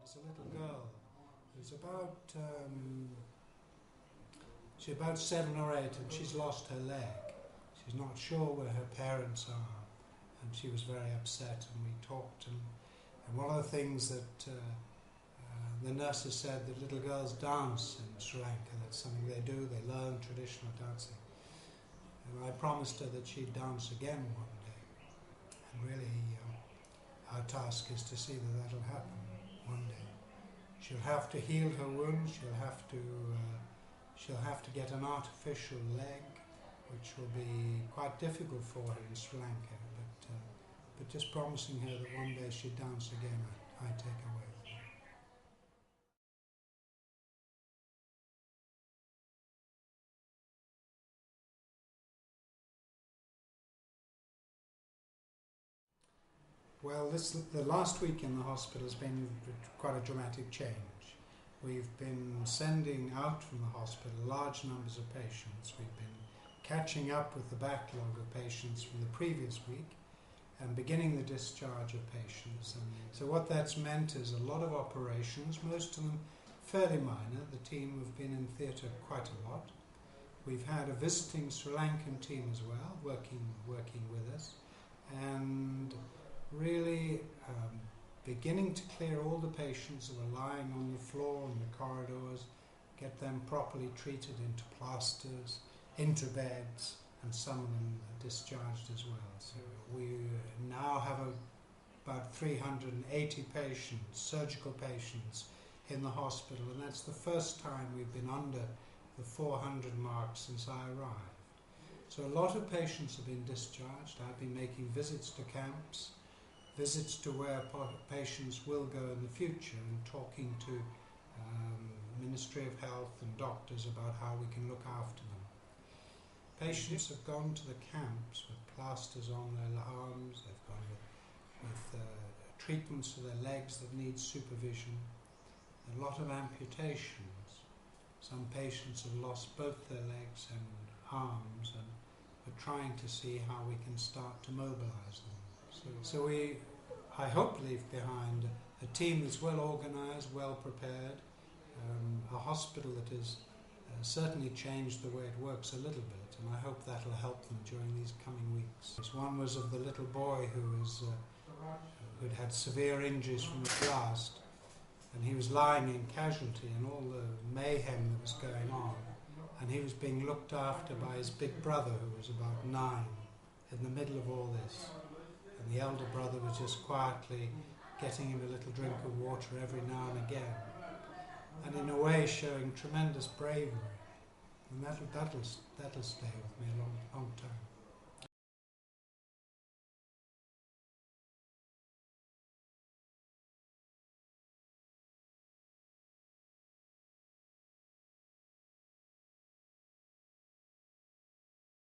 It's a little girl who's she's about 7 or 8, and she's lost her leg. She's not sure where her parents are, and she was very upset, and we talked, and one of the things that the nurses said that little girls dance in Sri Lanka. That's something they do. They learn traditional dancing. And I promised her that she'd dance again one day. And really, our task is to see that that'll happen one day. She'll have to heal her wound. She'll have to get an artificial leg, which will be quite difficult for her in Sri Lanka. But just promising her that one day she'd dance again, I take away. Well, the last week in the hospital has been quite a dramatic change. We've been sending out from the hospital large numbers of patients. We've been catching up with the backlog of patients from the previous week and beginning the discharge of patients. And so what that's meant is a lot of operations, most of them fairly minor. The team have been in theatre quite a lot. We've had a visiting Sri Lankan team as well, working with us, and really beginning to clear all the patients who are lying on the floor in the corridors, get them properly treated into plasters, into beds, and some of them are discharged as well. So we now have about 380 patients, surgical patients, in the hospital, and that's the first time we've been under the 400 mark since I arrived. So a lot of patients have been discharged. I've been making visits to camps, visits to where patients will go in the future, and talking to Ministry of Health and doctors about how we can look after them. Patients have gone to the camps with plasters on their arms, they've gone with treatments to their legs that need supervision, a lot of amputations. Some patients have lost both their legs and arms, and we're trying to see how we can start to mobilize them. So I hope leave behind a team that's well organized, well prepared, a hospital that has certainly changed the way it works a little bit, and I hope that'll help them during these coming weeks. One was of the little boy who'd had severe injuries from the blast, and he was lying in casualty and all the mayhem that was going on, and he was being looked after by his big brother, who was about 9, in the middle of all this. And the elder brother was just quietly getting him a little drink of water every now and again, and in a way showing tremendous bravery. And that'll stay with me a long time.